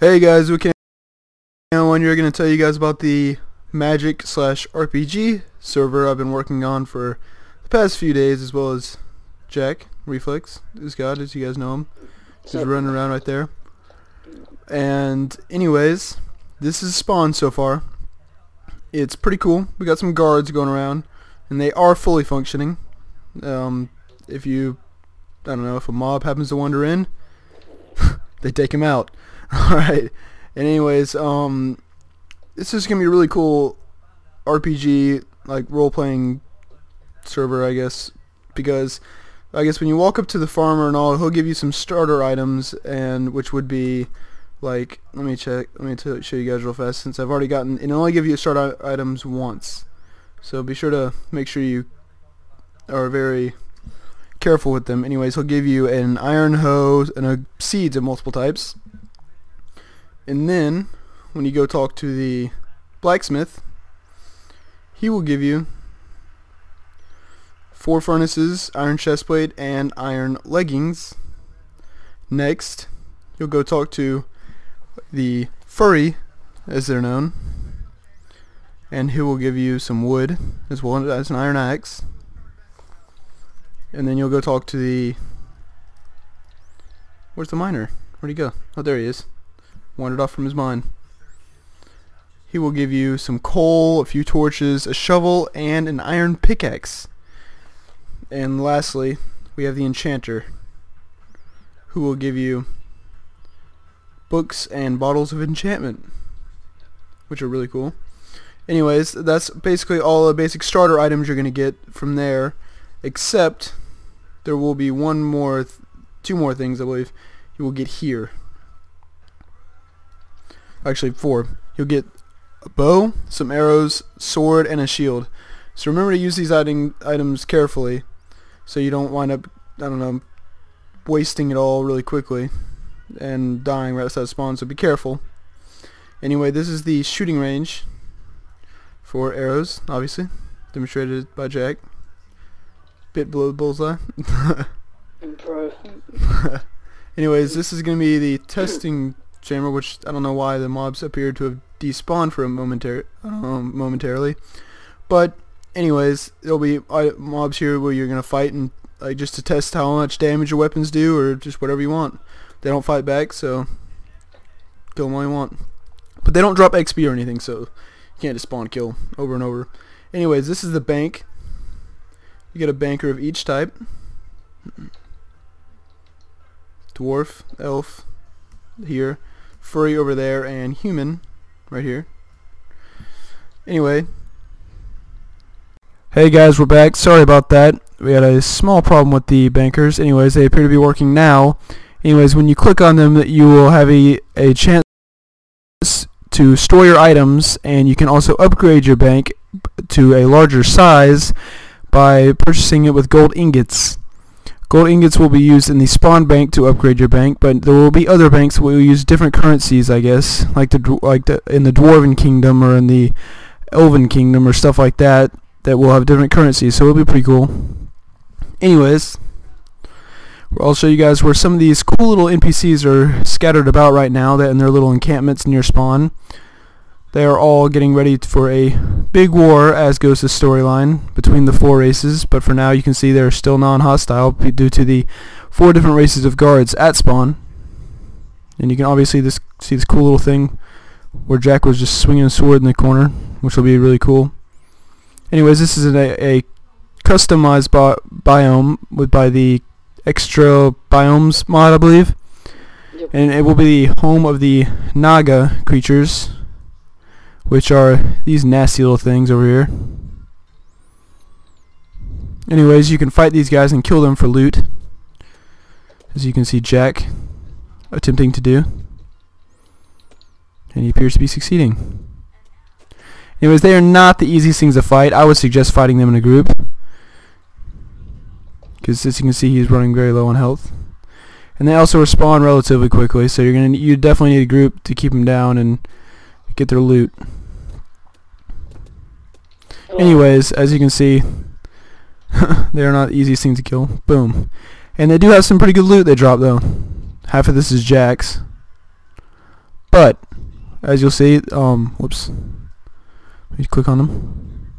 Hey guys, okay, now you're going to tell you guys about the Magic slash RPG server I've been working on for the past few days, as well as Jack, Reflex, is God, as you guys know him. He's running around right there. And anyways, this is spawn so far. It's pretty cool. We got some guards going around, and they are fully functioning. If you, I don't know, if a mob happens to wander in, they take him out. Alright, and anyways, this is going to be a really cool RPG, like, role-playing server, I guess, because I guess when you walk up to the farmer and all, he'll give you some starter items, and which would be, like, let me show you guys real fast, since I've already gotten, it'll only give you starter items once, so be sure to make sure you are very careful with them. Anyways, he'll give you an iron hoe and seeds of multiple types. And then, when you go talk to the blacksmith, he will give you 4 furnaces, iron chestplate, and iron leggings. Next, you'll go talk to the furry, as they're known, and he will give you some wood, as well as an iron axe. And then you'll go talk to the... Where's the miner? Where'd he go? Oh, there he is. Wandered off from his mine. He will give you some coal, a few torches, a shovel, and an iron pickaxe. And lastly, we have the enchanter, who will give you books and bottles of enchantment, which are really cool. Anyways, that's basically all the basic starter items you're going to get from there, except there will be two more things, I believe, you will get here. Actually 4. You'll get a bow, some arrows, sword, and a shield. So remember to use these items carefully, so you don't wind up, I don't know, wasting it all really quickly and dying right outside spawn, so be careful. Anyway, this is the shooting range for arrows, obviously, demonstrated by Jack. Bit below the bullseye. Pro. Anyways, this is going to be the testing chamber, which I don't know why the mobs appeared to have despawned for a momentarily. But anyways, there'll be mobs here where you're going to fight, and just to test how much damage your weapons do, or just whatever you want. They don't fight back, so kill them all you want. But they don't drop XP or anything, so you can't just spawn kill over and over. Anyways, this is the bank. You get a banker of each type. Dwarf, elf here, furry over there, and human right here. Anyway, hey guys, we're back. Sorry about that. We had a small problem with the bankers. Anyways, they appear to be working now. Anyways, when you click on them, you will have a chance to store your items, and you can also upgrade your bank to a larger size by purchasing it with gold ingots. Gold ingots will be used in the spawn bank to upgrade your bank, but there will be other banks that will use different currencies, I guess, like in the Dwarven kingdom or in the Elven kingdom or stuff like that, that will have different currencies, so it'll be pretty cool. Anyways, I'll show you guys where some of these cool little NPCs are scattered about right now, in their little encampments near spawn. They are all getting ready for a big war, as goes the storyline, between the 4 races, but for now you can see they're still non-hostile due to the 4 different races of guards at spawn. And you can obviously see this cool little thing where Jack was just swinging a sword in the corner, which will be really cool. Anyways, this is a customized biome by the Extra Biomes mod, I believe. Yep. And it will be the home of the Naga creatures, which are these nasty little things over here. Anyways, you can fight these guys and kill them for loot, as you can see Jack attempting to do, and he appears to be succeeding. Anyways, they are not the easiest things to fight. I would suggest fighting them in a group, because as you can see, he's running very low on health. And they also respawn relatively quickly, so you definitely need a group to keep them down and get their loot. Anyways, as you can see, they are not the easiest thing to kill. Boom. And they do have some pretty good loot they drop, though. Half of this is Jack's. But as you'll see, whoops, let me click on them.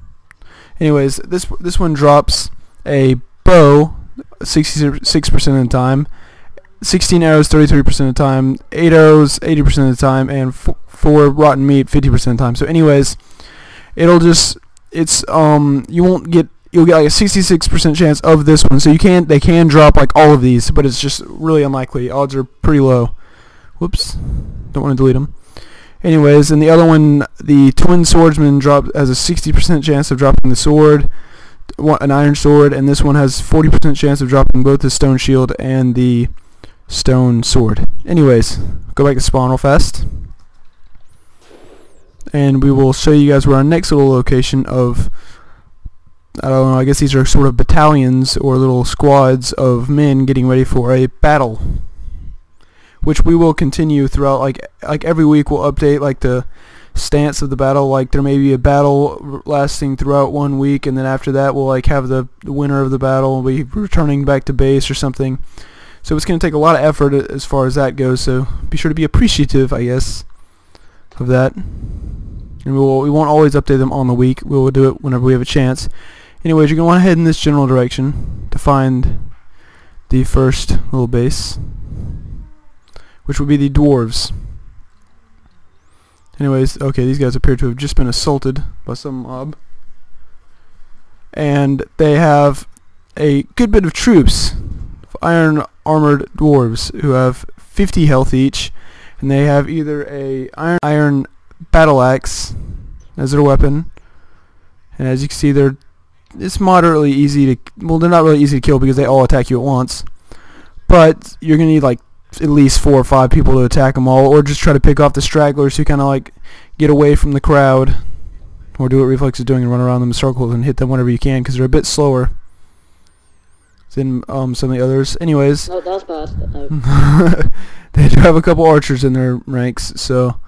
Anyways, this one drops a bow 66% of the time, 16 arrows 33% of the time, 8 arrows 80% of the time, and 4 rotten meat 50% of the time. So anyways, it'll just, you'll get like a 66% chance of this one. So they can drop like all of these, but it's just really unlikely. Odds are pretty low. Whoops, don't want to delete them. Anyways, and the other one, the twin swordsman has a 60% chance of dropping the sword, an iron sword, and this one has 40% chance of dropping both the stone shield and the stone sword. Anyways, go back to spawn real fast, and we will show you guys where our next little location of, I don't know, I guess these are sort of battalions or little squads of men getting ready for a battle, which we will continue throughout. Like every week we'll update like the stance of the battle. Like there may be a battle lasting throughout 1 week, and then after that we'll like have the winner of the battle will be returning back to base or something. So it's going to take a lot of effort as far as that goes, so be sure to be appreciative, I guess, of that. And we won't always update them on the week. We will do it whenever we have a chance. Anyways, you're going to want to head in this general direction to find the first little base, which will be the dwarves. Anyways, okay, these guys appear to have just been assaulted by some mob, and they have a good bit of troops, iron armored dwarves, who have 50 health each, and they have either a iron battle axe as their weapon, and as you can see, it's moderately easy to, well, they're not really easy to kill because they all attack you at once, but you're gonna need like at least 4 or 5 people to attack them all, or just try to pick off the stragglers who kind of like get away from the crowd, or do what Reflex is doing and run around them in circles and hit them whenever you can, because they're a bit slower than some of the others. Anyways, no, that's bad. No. They do have a couple archers in their ranks, so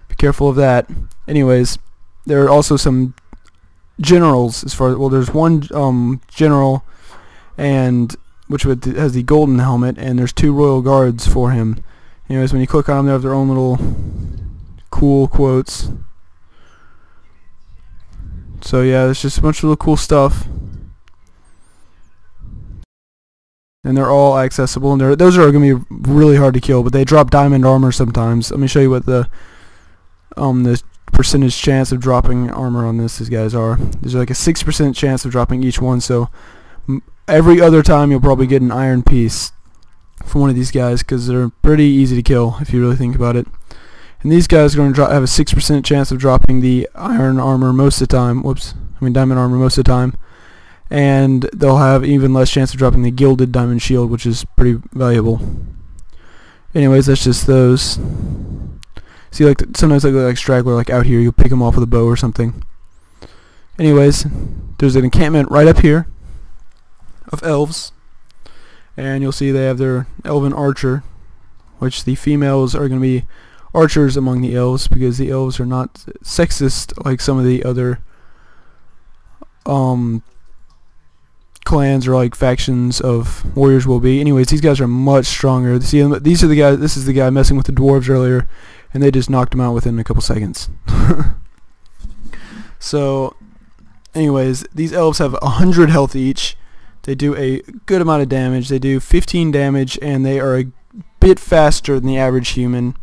be careful of that. Anyways, there are also some generals, as far as, well, there's one general, and which has the golden helmet, and there's 2 royal guards for him. Anyways, when you click on them, they have their own little cool quotes. So yeah, there's just a bunch of little cool stuff, and they're all accessible, and those are going to be really hard to kill, but they drop diamond armor sometimes. Let me show you what the percentage chance of dropping armor on these guys are. There's like a 6% chance of dropping each one, so every other time you'll probably get an iron piece from one of these guys, because they're pretty easy to kill if you really think about it. And these guys are going to have a 6% chance of dropping the iron armor most of the time. Diamond armor most of the time. And they'll have even less chance of dropping the gilded diamond shield, which is pretty valuable. Anyways, that's just those. See, like sometimes they look like straggler, like out here, you'll pick them off with a bow or something. Anyways, there's an encampment right up here of elves, and you'll see they have their elven archer, which the females are going to be archers among the elves, because the elves are not sexist like some of the other clans or like factions of warriors will be. Anyways, these guys are much stronger. See, these are the guys. This is the guy messing with the dwarves earlier, and they just knocked him out within a couple seconds. So, anyways, these elves have 100 health each. They do a good amount of damage. They do 15 damage, and they are a bit faster than the average human.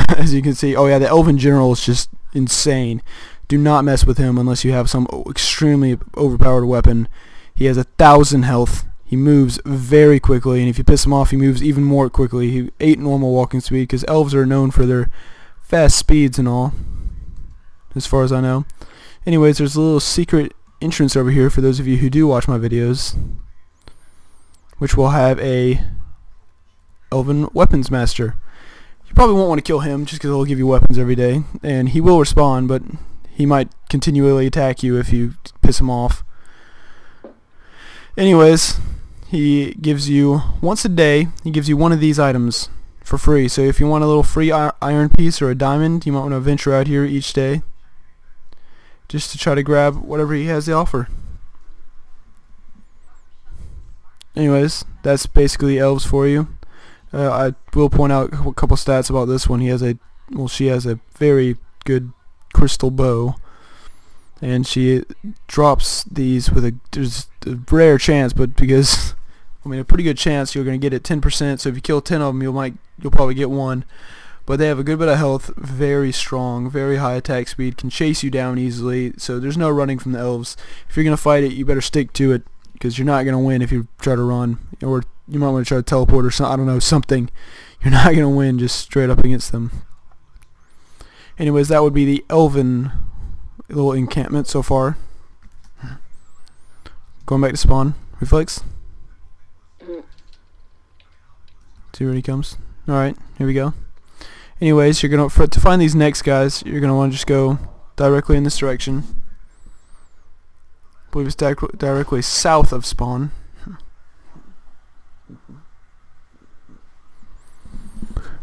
As you can see, oh yeah, the elven general is just insane. Do not mess with him unless you have some extremely overpowered weapon. He has 1,000 health. He moves very quickly, and if you piss him off, he moves even more quickly. He 8 normal walking speed, because elves are known for their fast speeds and all, as far as I know. Anyways, there's a little secret entrance over here for those of you who do watch my videos, which will have a elven weapons master. You probably won't want to kill him just because he'll give you weapons every day, and he will respond, but he might continually attack you if you piss him off. Anyways, he gives you, once a day, he gives you one of these items for free. So if you want a little free iron piece or a diamond, you might want to venture out here each day just to try to grab whatever he has to offer. Anyways, that's basically elves for you. I will point out a couple stats about this one. He has a well, she has a very good crystal bow, and she drops these with there's a rare chance, but because I mean a pretty good chance you're going to get it 10%. So if you kill 10 of them, you'll probably get one. But they have a good bit of health, very strong, very high attack speed, can chase you down easily. So there's no running from the elves. If you're going to fight it, you better stick to it, because you're not going to win if you try to run, or you might want to try to teleport or something. I don't know, something. You're not going to win just straight up against them. Anyways, that would be the Elven little encampment so far. Going back to spawn. Reflex. See where he comes. Alright, here we go. Anyways, you're gonna to find these next guys, you're gonna want to just go directly in this direction. I believe it's directly south of spawn.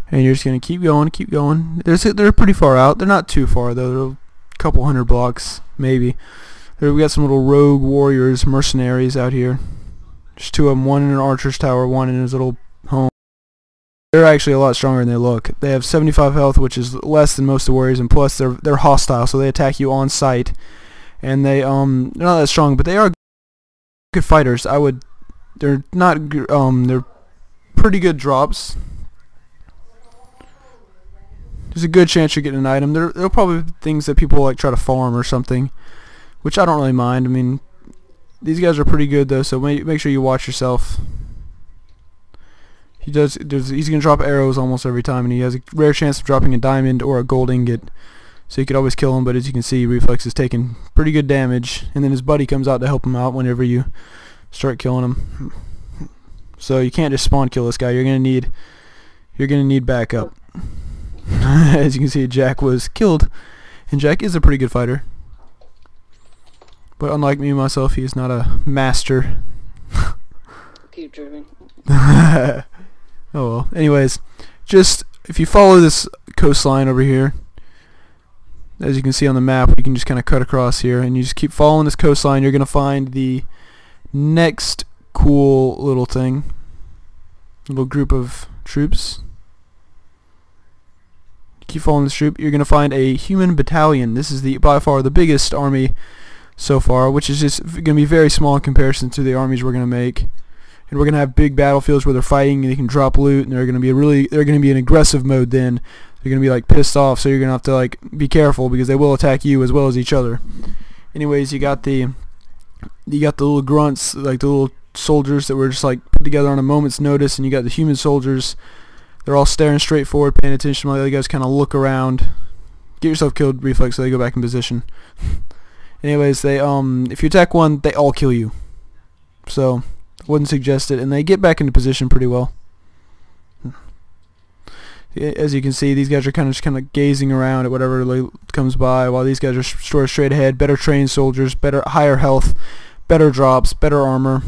And you're just gonna keep going, keep going. They're pretty far out. They're not too far though. They're a couple hundred blocks, maybe. We got some little rogue warriors, mercenaries out here. There's two of them. One in an archer's tower, one in his little home. They're actually a lot stronger than they look. They have 75 health, which is less than most of the warriors, and plus they're hostile, so they attack you on sight. And they're not that strong, but they are good fighters. They're not they're pretty good drops. There's a good chance you're getting an item. They're probably things that people like try to farm or something, which I don't really mind. I mean, these guys are pretty good though, so make sure you watch yourself. He's gonna drop arrows almost every time, and he has a rare chance of dropping a diamond or a gold ingot, so you could always kill him. But as you can see, Reflex is taking pretty good damage, and then his buddy comes out to help him out whenever you start killing him. So you can't just spawn kill this guy. You're gonna need backup. As you can see, Jack was killed, and Jack is a pretty good fighter, but unlike me myself, he is not a master. Keep driving. Oh well. Anyways, just if you follow this coastline over here, as you can see on the map, you can just kind of cut across here, and you just keep following this coastline. You're gonna find the next cool little thing, little group of troops. Keep following this troop. You're gonna find a human battalion. This is by far the biggest army so far, which is just gonna be very small in comparison to the armies we're gonna make. And we're gonna have big battlefields where they're fighting and they can drop loot, and they're gonna be in aggressive mode. Then they're gonna be like pissed off, so you're gonna have to like be careful, because they will attack you as well as each other. Anyways, you got the little grunts, like the little soldiers that were just like put together on a moment's notice, and you got the human soldiers. They're all staring straight forward, paying attention while the other guys kind of look around. Get yourself killed, Reflex, so they go back in position. Anyways, if you attack one, they all kill you. So I wouldn't suggest it, and they get back into position pretty well. As you can see, these guys are kind of gazing around at whatever comes by, while these guys are straight ahead. Better trained soldiers, higher health, better drops, better armor,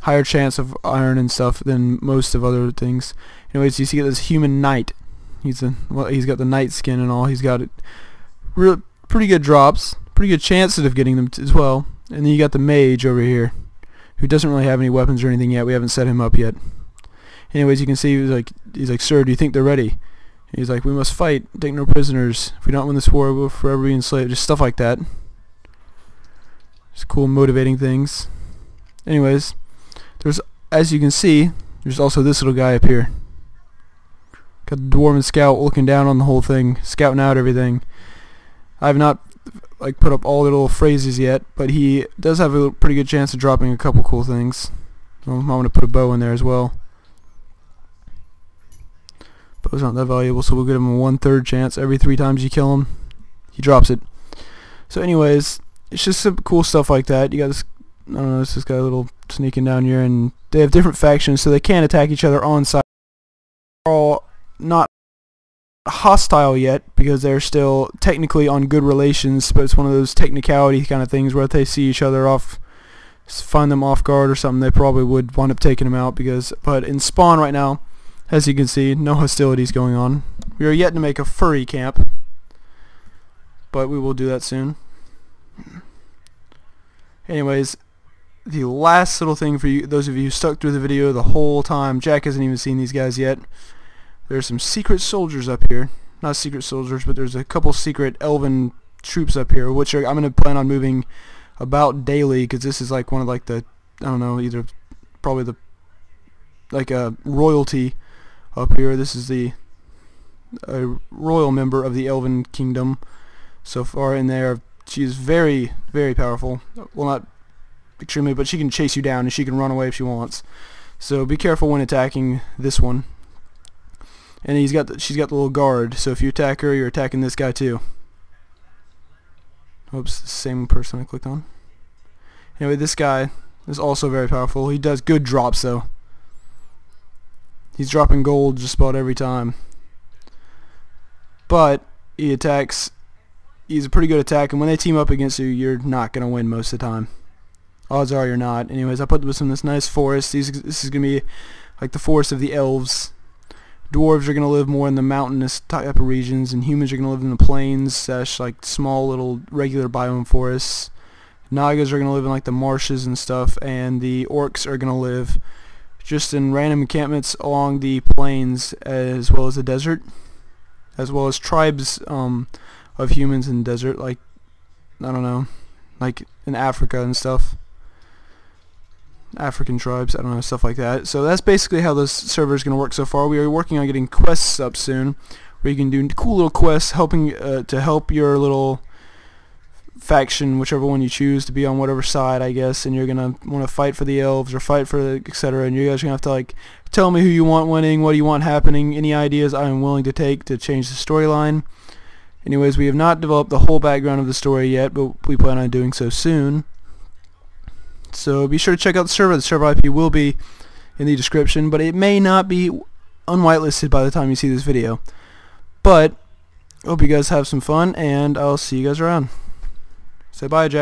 higher chance of iron and stuff than most of other things. Anyways, you see this human knight. He's got the knight skin and all. He's got it. Pretty good drops, pretty good chances of getting them as well. And then you got the mage over here, who doesn't really have any weapons or anything yet. We haven't set him up yet. Anyways, you can see he's like, "Sir, do you think they're ready?" And he's like, "We must fight, take no prisoners. If we don't win this war, we'll forever be enslaved." Just stuff like that. Just cool, motivating things. Anyways, as you can see, there's also this little guy up here. Got the Dwarven scout looking down on the whole thing, scouting out everything. I have not put up all the little phrases yet, but he does have a pretty good chance of dropping a couple cool things. I'm going to put a bow in there as well. Bows aren't that valuable, so we'll give him a 1/3 chance. Every 3 times you kill him, he drops it. So anyways, it's just some cool stuff like that. You got this, I don't know, this guy little sneaking down here, and they have different factions, so they can't attack each other on site. They're all not hostile yet, because they're still technically on good relations, but it's one of those technicality kind of things where if they see each other find them off guard or something, they probably would wind up taking them out. But in spawn right now, as you can see, no hostilities going on. We are yet to make a furry camp, but we will do that soon. Anyways, the last little thing for you, those of you who stuck through the video the whole time, Jack hasn't even seen these guys yet. There's some secret soldiers up here. Not secret soldiers, but there's a couple secret Elven troops up here, which I'm going to plan on moving about daily, because this is like one of like the, I don't know, either probably the like a royalty up here. This is a royal member of the Elven kingdom so far in there. She is very, very powerful. Well, not extremely, but she can chase you down and she can run away if she wants. So be careful when attacking this one. And she's got the little guard, so if you attack her, you're attacking this guy too. Oops, the same person I clicked on. Anyway, this guy is also very powerful. He does good drops though. He's dropping gold just about every time. But he attacks. He's a pretty good attack, and when they team up against you, you're not going to win most of the time. Odds are you're not. Anyways, I put this in this nice forest. This is going to be like the forest of the elves. Dwarves are going to live more in the mountainous type of regions, and humans are going to live in the plains, like small little regular biome forests. Nagas are going to live in like the marshes and stuff, and the orcs are going to live just in random encampments along the plains as well as the desert, as well as tribes of humans in the desert, like, I don't know, like in Africa and stuff. African tribes, I don't know, stuff like that. So that's basically how this server is going to work so far. We are working on getting quests up soon, where you can do cool little quests helping to help your little faction, whichever one you choose, to be on whatever side, I guess, and you're going to want to fight for the elves or fight for the etc. And you guys are going to have to like tell me who you want winning, what do you want happening, any ideas I am willing to take to change the storyline. Anyways, we have not developed the whole background of the story yet, but we plan on doing so soon. So be sure to check out the server. The server IP will be in the description, but it may not be unwhitelisted by the time you see this video. But hope you guys have some fun, and I'll see you guys around. Say bye, Jack.